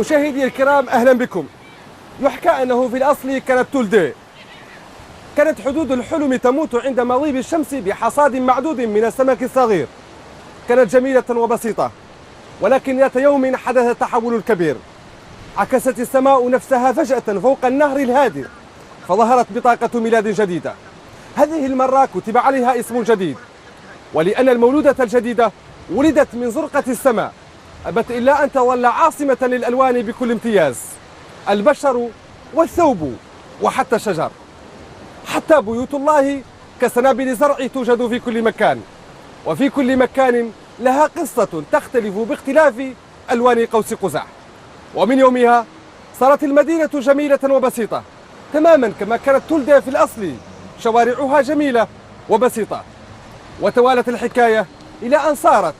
مشاهدي الكرام أهلا بكم. يحكى أنه في الأصل كانت تولدي، كانت حدود الحلم تموت عند مغيب الشمس بحصاد معدود من السمك الصغير. كانت جميلة وبسيطة، ولكن ذات يوم حدث التحول الكبير. عكست السماء نفسها فجأة فوق النهر الهادئ، فظهرت بطاقة ميلاد جديدة. هذه المرة كتب عليها اسم جديد، ولأن المولودة الجديدة ولدت من زرقة السماء أبت إلا أن تظل عاصمة للألوان بكل امتياز، البشر والثوب وحتى الشجر، حتى بيوت الله كسنابل زرع توجد في كل مكان، وفي كل مكان لها قصة تختلف باختلاف ألوان قوس قزح. ومن يومها صارت المدينة جميلة وبسيطة تماما كما كانت تولد في الأصل، شوارعها جميلة وبسيطة. وتوالت الحكاية إلى أن صارت.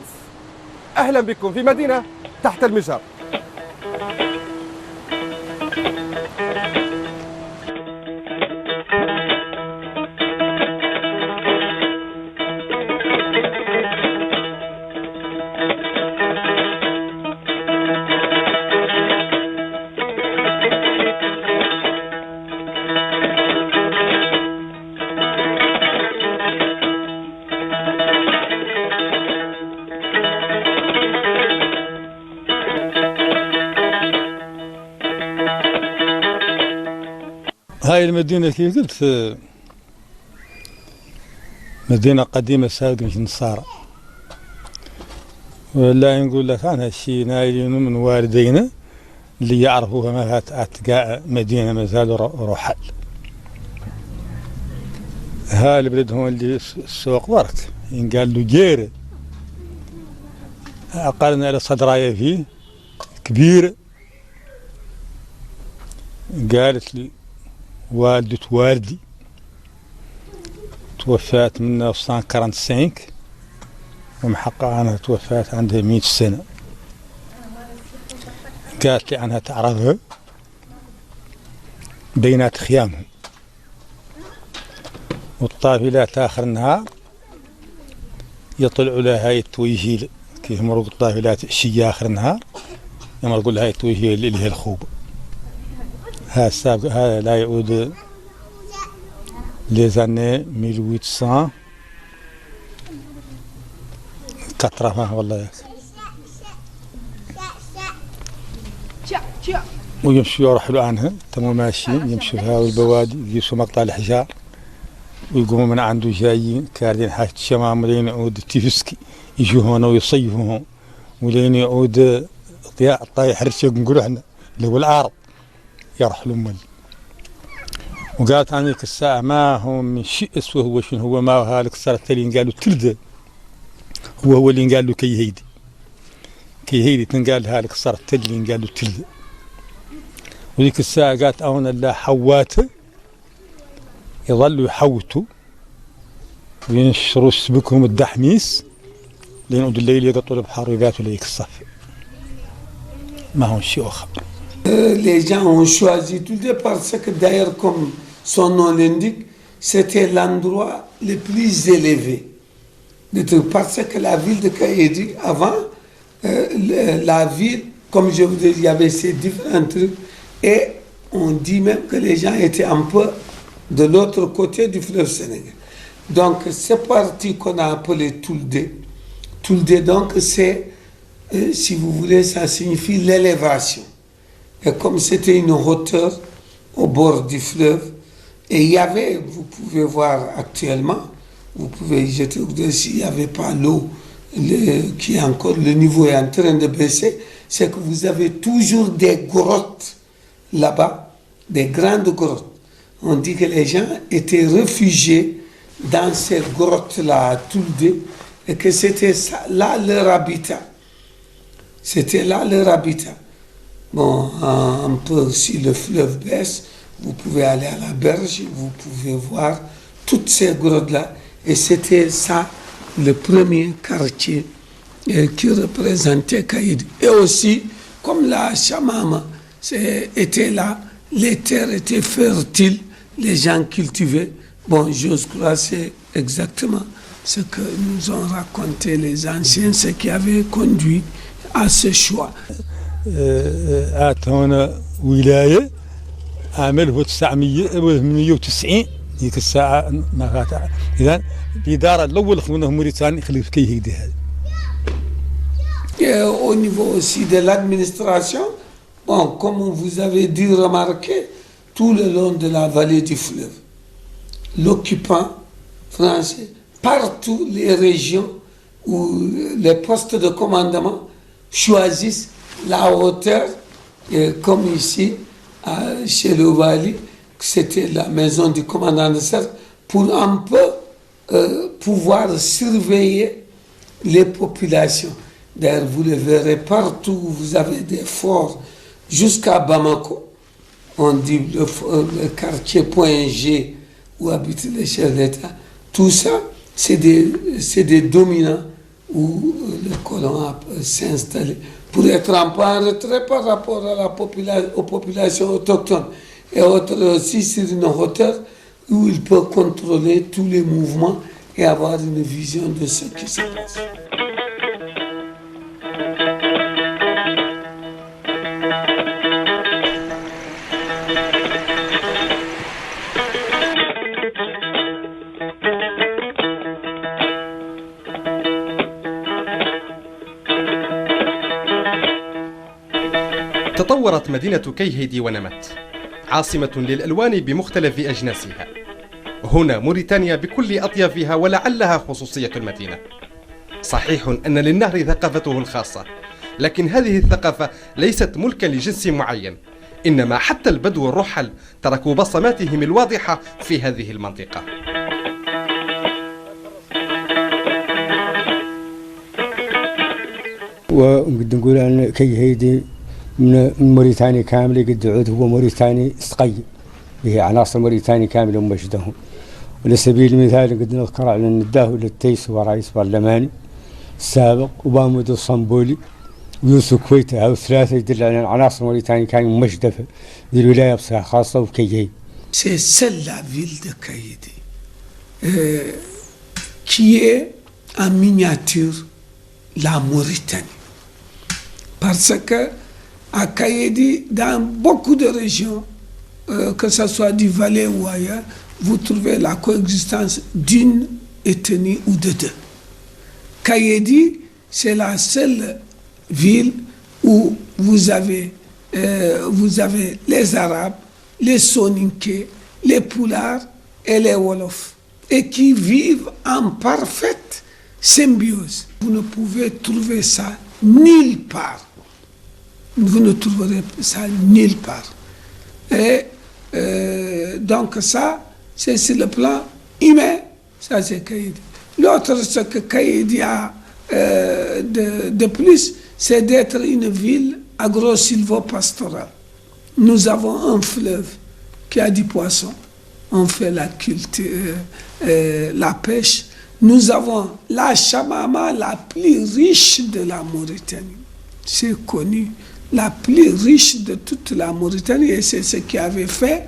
أهلا بكم في مدينة تحت المجهر. هاي المدينة كيف قلت مدينة قديمة سابقة مش نصارى، ولا نقول لك عنها شيء نايلين من والدينا اللي يعرفوها ما تلقى مدينة ما زالوا روحل. ها البلد هون اللي السوق برك ينقال له جيرة، أقلنا على صدرايا فيه كبيرة. قالت لي والدة والدي توفات من 1945 ومحققة عنها توفات عندها 100 سنة. قالت لي عنها تعرفها بينات خيامهم، والطافلات آخر النهار يطلعوا لها هاي التويجيل كيف مرقوا الطافلات الشيء آخر النهار يمرقوا لها هاي التويجيل اللي هي الخوبة. هذا السابق هذا لا يعود les années 1880 والله. ويمشوا يرحلوا عنها تمو ماشيين يمشوا في هاي البوادي يجيسوا مقطع الحجار ويقوموا من عنده جايين كاردين حاجة الشمام ولين يعود التيفسكي يجوا هنا ويصيفوا هون ولين يعود ضياء الطايح رشق نقولوا احنا اللي هو العارض يرحلوا مل. وقالت عنك الساعة ما هو من شيء اسوه هو شنو هو ما هالك صارت اللي قالوا تلده هو اللي قال له كي هيدي تنقال هالك صارت اللي قالوا تلده. وذيك الساعة قالت أونا لا حواته يظلوا يحوتوا وينشروا سبكهم الدحميس لين يعود الليل يقطوا البحر ويباتوا ليك الصف. ما هو شيء آخر. Les gens ont choisi Tuldé parce que d'ailleurs, comme son nom l'indique, c'était l'endroit le plus élevé. Parce que la ville de Kaïdi, avant, la ville, comme je vous dis, il y avait ces différents trucs, et on dit même que les gens étaient un peu de l'autre côté du fleuve Sénégal. Donc, cette partie qu'on a appelée Tuldé. Tuldé, donc, c'est, si vous voulez, ça signifie l'élévation. Et comme c'était une hauteur au bord du fleuve, et il y avait, vous pouvez voir actuellement, vous pouvez jeter, s'il n'y avait pas l'eau, qui est encore, le niveau est en train de baisser, c'est que vous avez toujours des grottes là-bas, des grandes grottes. On dit que les gens étaient réfugiés dans ces grottes-là à Tuldé, et que c'était là leur habitat. C'était là leur habitat. Bon, un peu si le fleuve baisse, vous pouvez aller à la berge, vous pouvez voir toutes ces grottes-là. Et c'était ça, le premier quartier qui représentait Kaïd. Et aussi, comme la Chamama était là, les terres étaient fertiles, les gens cultivaient. Bon, j'ose croire, c'est exactement ce que nous ont raconté les anciens, ce qui avait conduit à ce choix. هنا ولاية عام 1998 ديك الساعة إذا الإدارة الأول خلونا موريتاني خلي في كي هيدي هذا. Au niveau aussi de l'administration, bon, comme vous avez dû remarquer, tout le long de la vallée du fleuve, l'occupant français, partout les régions où les postes de commandement choisissent la hauteur, comme ici, chez le Wali, c'était la maison du commandant de cercle, pour un peu pouvoir surveiller les populations. D'ailleurs, vous le verrez partout où vous avez des forts, jusqu'à Bamako, on dit le quartier Point G où habitent les chefs d'État. Tout ça, c'est des dominants où le colon s'est installé pour être un peu en retrait par rapport à aux populations autochtones et autres aussi sur une hauteur où il peut contrôler tous les mouvements et avoir une vision de ce qui se passe. تطورت مدينة كيهيدي ونمت عاصمة للألوان بمختلف أجناسها. هنا موريتانيا بكل أطيافها ولعلها خصوصية المدينة. صحيح أن للنهر ثقافته الخاصة، لكن هذه الثقافة ليست ملكا لجنس معين، إنما حتى البدو الرحل تركوا بصماتهم الواضحة في هذه المنطقة. ونقد نقول أن كيهيدي من موريتانيا كاملة، قد عود هو موريتاني استقي به عناصر موريتانيا كاملة ومجدهم. على سبيل المثال قد نذكر على النداه للتيس هو رئيس برلماني السابق، وبامودو الصنبولي ويوسف كويتا، هاو ثلاثة يدل على عناصر موريتانيا كانوا ممجدة في الولاية بصفة خاصة وكيهيدي. C'est celle la ville de Kaïdi qui est en miniature la Mauritanie. Parce que à Kaïdi, dans beaucoup de régions, que ce soit du Valais ou ailleurs, vous trouvez la coexistence d'une ethnie ou de deux. Kaïdi, c'est la seule ville où vous avez les Arabes, les Soninké, les Poulars et les Wolofs, et qui vivent en parfaite symbiose. Vous ne pouvez trouver ça nulle part. Vous ne trouverez ça nulle part. Et donc ça, c'est sur le plan humain, ça c'est Kaïdi. L'autre, ce que Kaïdi a de plus, c'est d'être une ville agro-silvopastorale. Nous avons un fleuve qui a du poisson. On fait la culture, la pêche. Nous avons la chamama la plus riche de la Mauritanie. C'est connu, la plus riche de toute la Mauritanie, et c'est ce qui avait fait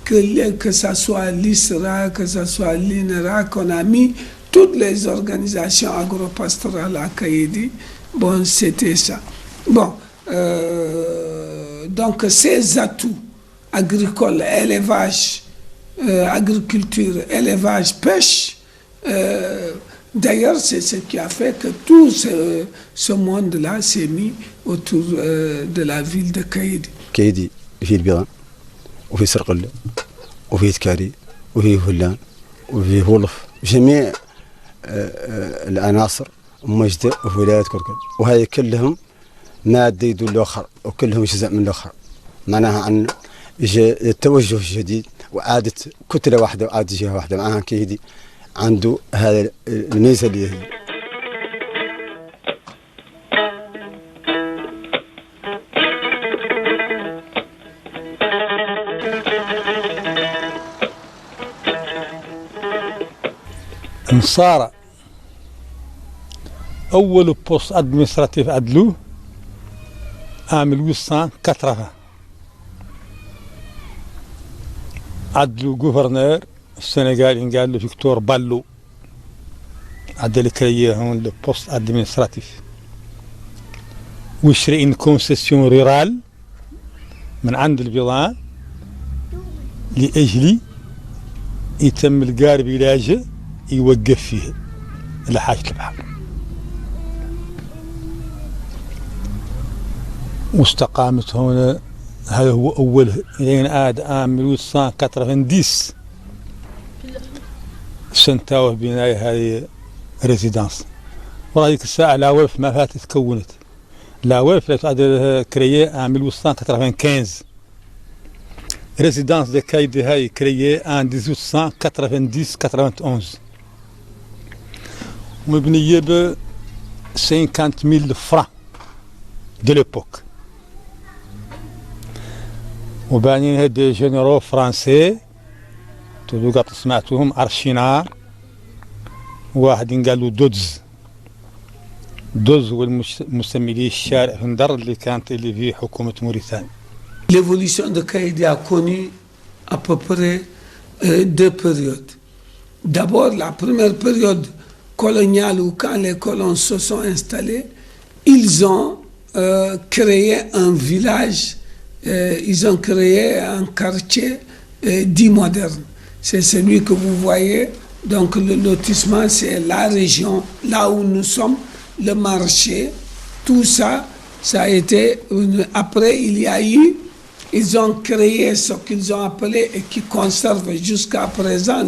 que ce soit l'ISRA, que ce soit l'INRA, qu'on a mis toutes les organisations agro-pastorales à Kaïdi. Bon, c'était ça. Bon, donc ces atouts agricoles, élevage, agriculture, élevage, pêche, d'ailleurs c'est ce qui a fait que tout ce monde-là s'est mis autour de la ville de Kaïdi. كايدي فيه البيضان وفيه سرقلة وفيه تكاري وفيه هلان وفيه ولف، جميع العناصر ممجدة في ولاية كركر، وهذه كلهم مادة يدل الآخر وكلهم جزء من الآخر. معناها عن التوجه الجديد وعادة كتلة واحدة وعادة جهة واحدة. معناها كيدي عنده هذا الميزة اللي هي انصار أول بوست أدمنستراتيف أدلوه عام 1980 عدلو غوفرنور السنغال قال له فيكتور بالو عدل كريه هون البوست أدمنستراتيف ويشري إن كونسيسيون رورال من عند البيضان لأجل يتم القار بلاجه يوقف فيه لحاجة البحر. واستقامت هنا، هذا هو أوله لين عاد عام 1890 سنتاوه بناء هذه ريزيدانس. وهذيك الساعة لا ويف ما فاتت تكونت، لا ويف كريي عام 1895. ريزيدانس دي كايدي هاي كريي ان 1890-91 مبنية ب 50,000 فرانك دو ليبوك. وبانين هاد جينيرو فرنسي تولو قاعد سمعتوهم أرشينار، واحد قالوا دوز هو المسمي ليه الشارع في ندر اللي فيه حكومة موريتانيا. L'évolution de Kaïdi a connu à peu près deux périodes. D'abord, la première période coloniale où quand les colons se sont installés, ils ont créé un village, ils ont créé un quartier dit moderne. C'est celui que vous voyez. Donc le lotissement, c'est la région, là où nous sommes, le marché, tout ça, ça a été... Après, il y a eu... Ils ont créé ce qu'ils ont appelé et qui conserve jusqu'à présent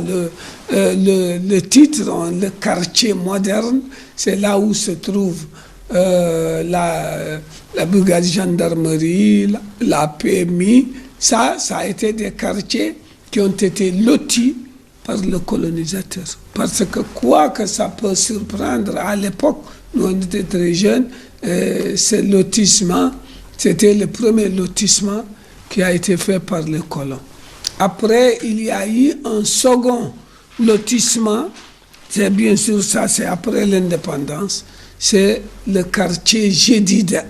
le titre, le quartier moderne. C'est là où se trouve la brigade de gendarmerie, la PMI. Ça a été des quartiers qui ont été lotis par le colonisateur. Parce que quoi que ça peut surprendre, à l'époque, nous on était très jeunes, ce lotissement, c'était le premier lotissement qui a été fait par les colons. Après, il y a eu un second lotissement, c'est bien sûr ça, c'est après l'indépendance, c'est le quartier Jedida,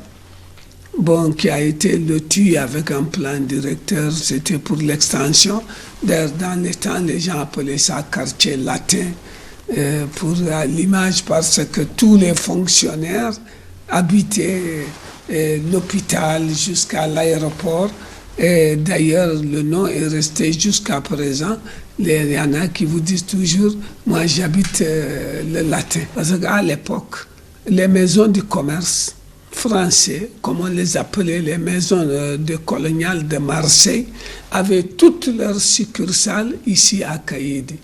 bon, qui a été loti avec un plan directeur, c'était pour l'extension. D'ailleurs, dans les temps, les gens appelaient ça quartier latin, pour l'image, parce que tous les fonctionnaires habitaient l'hôpital jusqu'à l'aéroport. Et d'ailleurs, le nom est resté jusqu'à présent. Il y en a qui vous disent toujours, moi j'habite le latin. Parce qu'à l'époque, les maisons du commerce français, comme on les appelait, les maisons coloniales de Marseille, avaient toutes leurs succursales ici à Kaïdi.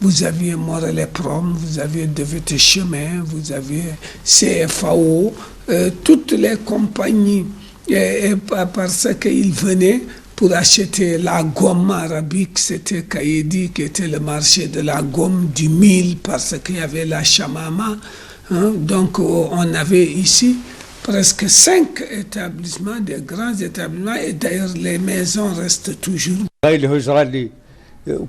Vous aviez Morel-et-Prom, vous aviez Devet Chemin, vous aviez CFAO, toutes les compagnies. Et parce qu'ils venaient pour acheter la gomme arabique, c'était Kaïdi qui était le marché de la gomme du mil, parce qu'il y avait la chamama. Hein? Donc on avait ici presque 5 établissements, des grands établissements, et d'ailleurs les maisons restent toujours. هاي الهجرة اللي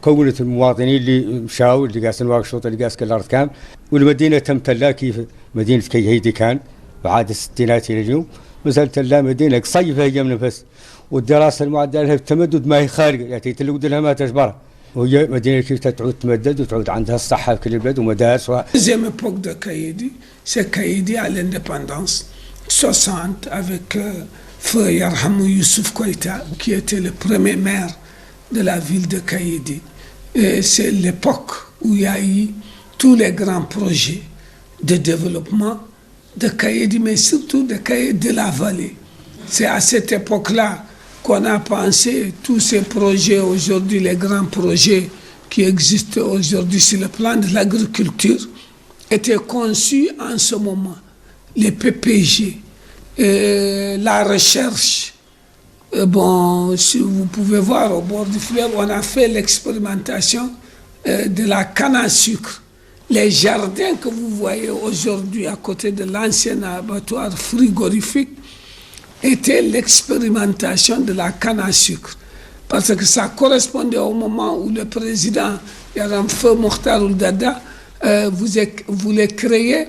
كونت المواطنين اللي مشاو، اللي قاس الواقشوط، اللي قاس كل الأرض كامل، والمدينة تم تلا كيف مدينة كيهيدي كان وعاد الستينات إلى اليوم. مسألة لا مدينة قصيفة هي من نفس، والدراسة المعدلة لها التمدد ما هي خارجة، يعني تلود لها ما تجبرها، وهي مدينة كيف تعود تمدد وتعود عندها الصحة في كل البلد ومدارس. Deuxième époque de Kaïdi, c'est Kaïdi à l'indépendance, 60, avec Feu Yarhamou Youssouf Koïta, qui était le premier maire de la ville de Kaïdi. C'est l'époque où il y a eu tous les grands projets de développement de Kaïdi, mais surtout de Kaïdi de la vallée. C'est à cette époque-là qu'on a pensé tous ces projets aujourd'hui, les grands projets qui existent aujourd'hui sur le plan de l'agriculture, étaient conçus en ce moment. Les PPG, la recherche. Bon, si vous pouvez voir au bord du fleuve, on a fait l'expérimentation de la canne à sucre. Les jardins que vous voyez aujourd'hui à côté de l'ancien abattoir frigorifique étaient l'expérimentation de la canne à sucre. Parce que ça correspondait au moment où le président Yaramfeu Mokhtar Ould-Daddah voulait créer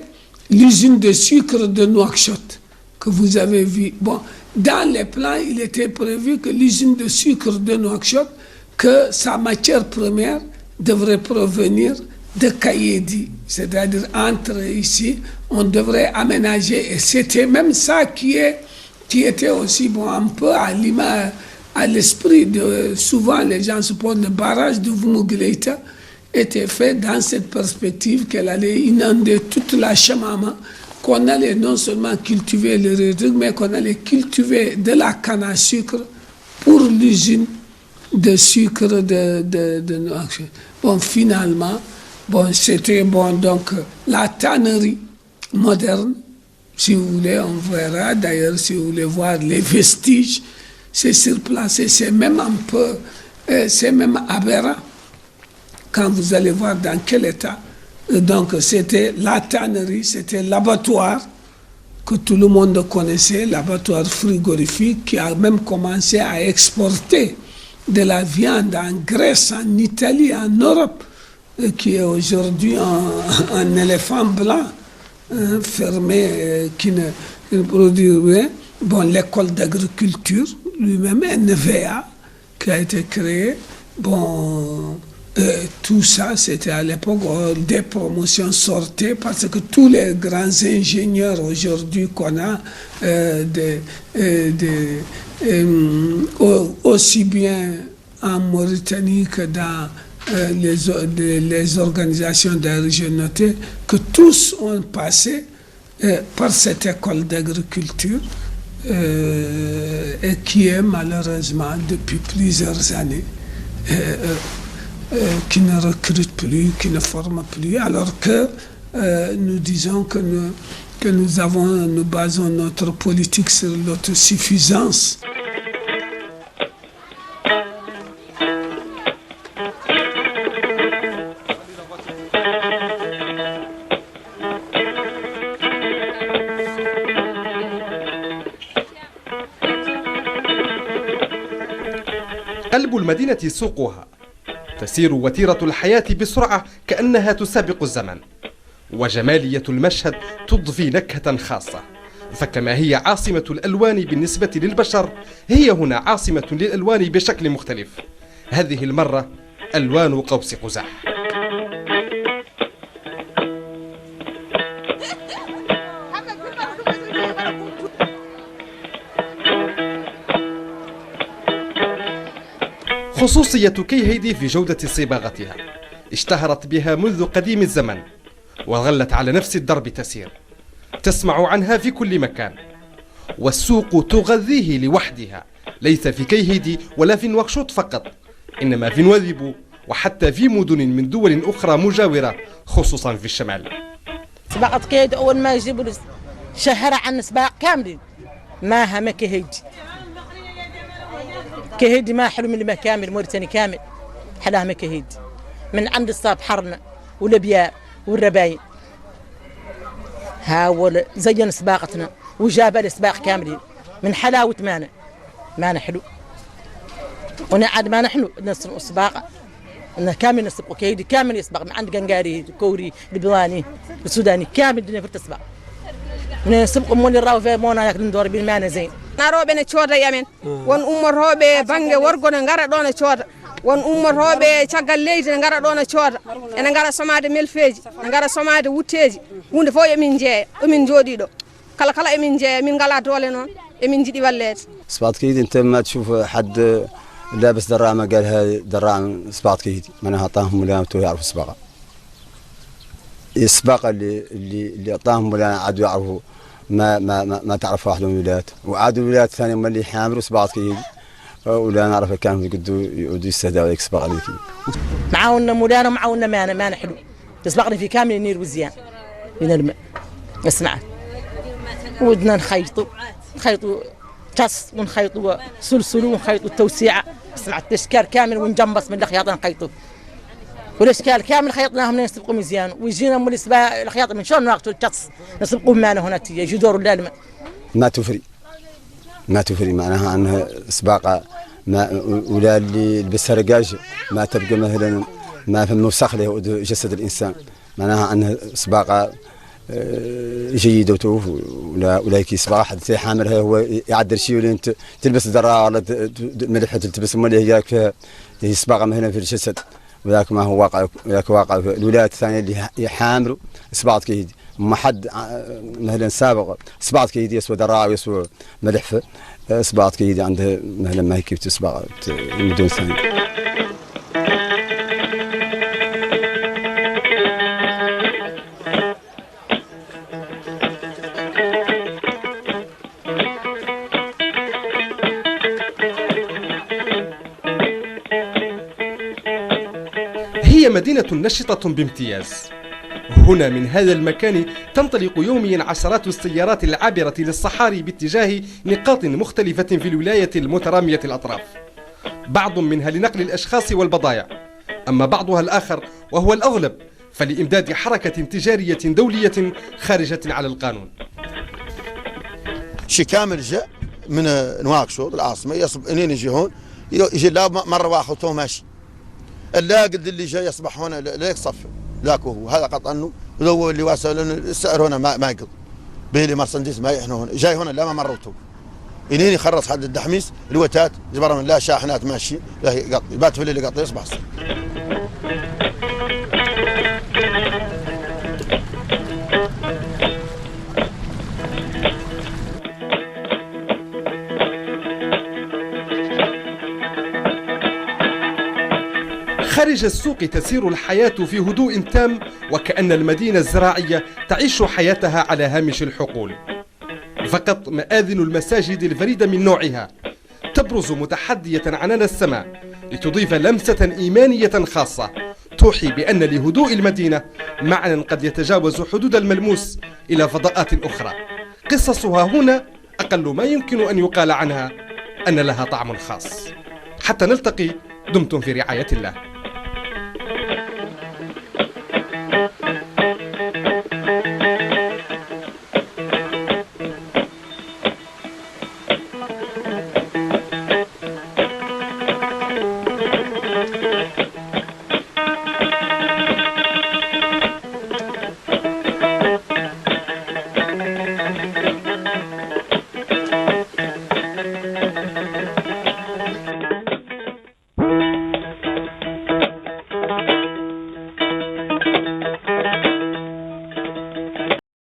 l'usine de sucre de Nouakchott, que vous avez vu. Bon, dans les plans, il était prévu que l'usine de sucre de Nouakchott, que sa matière première devrait provenir de Kaïdi, c'est-à-dire entre ici, on devrait aménager, et c'était même ça qui est qui était aussi bon, un peu à l'esprit de... Souvent, les gens se posent le barrage de Vumugleita était fait dans cette perspective qu'elle allait inonder toute la Chamama, qu'on allait non seulement cultiver le réduc, mais qu'on allait cultiver de la canne à sucre pour l'usine de sucre de Nouakchott. Bon, finalement, bon, c'était bon, donc la tannerie moderne, si vous voulez, on verra. D'ailleurs, si vous voulez voir les vestiges, c'est sur place, c'est même un peu, c'est même aberrant quand vous allez voir dans quel état. Donc, c'était la tannerie, c'était l'abattoir que tout le monde connaissait, l'abattoir frigorifique qui a même commencé à exporter de la viande en Grèce, en Italie, en Europe, qui est aujourd'hui un éléphant blanc fermé qui ne produit rien. Bon, l'école d'agriculture, lui-même, NVA, qui a été créée. Bon, tout ça, c'était à l'époque où des promotions sortaient parce que tous les grands ingénieurs aujourd'hui qu'on a, aussi bien en Mauritanie que dans les organisations des régionautés, que tous ont passé par cette école d'agriculture et qui est malheureusement depuis plusieurs années qui ne recrute plus, qui ne forme plus, alors que nous disons que nous basons notre politique sur l'autosuffisance. قلب المدينة سوقها، تسير وتيرة الحياة بسرعة كأنها تسابق الزمن، وجمالية المشهد تضفي نكهة خاصة، فكما هي عاصمة الألوان بالنسبة للبشر، هي هنا عاصمة للألوان بشكل مختلف، هذه المرة ألوان قوس قزح. خصوصية كيهيدي في جودة صباغتها، اشتهرت بها منذ قديم الزمن، وظلت على نفس الدرب تسير، تسمع عنها في كل مكان، والسوق تغذيه لوحدها، ليس في كيهيدي ولا في نواكشوط فقط، إنما في نواذيبو وحتى في مدن من دول أخرى مجاورة، خصوصا في الشمال. سباقة كيهيدي أول ما يجيبوا شهر عن سباق كاملين، ما هم كيهيدي. كيهيدي ما حلو من كامل، موريتاني كامل حلاها ما كيهيدي، من عند الصاب حرنا والابيار والرباين، هاول زين سباقتنا وجاب السباق كاملين من حلاوة مانا حلو، ونعاد مانا حلو نصر السباق إنه كامل نسبق كيهيدي كامل يسبق من عند قنقاري كوري البلواني السوداني كامل الدنيا في التسباق من يسبق مولي الراو في مونا ياك ندور بالمانا زين. naroɓe ne cooda yamen won ummorooɓe banggue worgo ne ngara ɗo ne cooda, won ummorooɓe caggal leydi ne ngara ɗo ne cooda, ene ngara somade melfeji, ne ngara somade wutteji, hunde fof emin jeeya, emin jooɗi ɗo kala emin jeeya, min ngala doole noon emin jiiɗi wallede. سباط كيدي انت ما تشوف حد لابس درامه قال هذه درام سباط كيدي معناها اعطاهم ملامته يعرفوا السباقه، السباقه اللي اعطاهم ملامه عادوا يعرفوا ما تعرف واحد من الولاد، وعادوا الولاد الثانيه هم اللي حاملوا سباط كيدي ولا نعرف كانوا يقعدوا يستهدوا هذيك السباقه اللي كيدي. معاونا مولانا ومعاونا مانا حلو، تسبقني في كامل النير والزيان من الماء. اسمع ودنا نخيطوا تص ونخيطوا سلسلو ونخيطوا التوسيعه، اسمع التشكال كامل ونجمص من الخياط نخيطوا، والاشكال كامل خيطناهم نسبقوا مزيان، ويجينا من الخياط من شلون ناخذوا التص نسبقوا معنا هنا يجي دور اللالمه. ما تفري معناها انها سباقه ما ولا اللي لبسها رقاج ما تبقى مثلا ما فهم وسخ له جسد الانسان، معناها انها سباقه جيده وتوف ولا كي سباقه حد حاملها هو يعدل شيء ولا انت تلبس دراع ولا ملحه تلبس امال هي فيها هي سباقه هنا في الجسد، وذاك ما هو واقع الولايات الثانيه اللي يحاملوا سباقه كيهيدي ما حد مثلا سابق سباط كيدي يسوى دراوي يسوى ملحفة سباط كيدي عنده مثلا ما هي كيف تسباط مدن ثاني. هي مدينة نشطة بامتياز. هنا من هذا المكان تنطلق يوميا عشرات السيارات العابرة للصحاري باتجاه نقاط مختلفة في الولاية المترامية الأطراف، بعض منها لنقل الأشخاص والبضائع، أما بعضها الآخر وهو الأغلب فلإمداد حركة تجارية دولية خارجة على القانون. شي كامل جاء من نواكشوط العاصمة يصب انين يجي هون يجي لا مرة واحد تو ماشي لا قد اللي جاي يصبح هنا لا يصفي لاكو هو هذا قط انه هو اللي واسع لان السعر هنا ما يقض بيلي مرسندس ما احنا هنا جاي هنا لا ما مرته انين يخرص حد الدحميس الوتات جبر من لا شاحنات ماشي لا يقضي بات في اللي يقضي يصبح الصبح. خارج السوق تسير الحياة في هدوء تام، وكأن المدينة الزراعية تعيش حياتها على هامش الحقول. فقط مآذن المساجد الفريدة من نوعها تبرز متحدية عنان السماء لتضيف لمسة إيمانية خاصة توحي بأن لهدوء المدينة معنى قد يتجاوز حدود الملموس إلى فضاءات أخرى. قصصها هنا أقل ما يمكن أن يقال عنها أن لها طعم خاص. حتى نلتقي، دمتم في رعاية الله.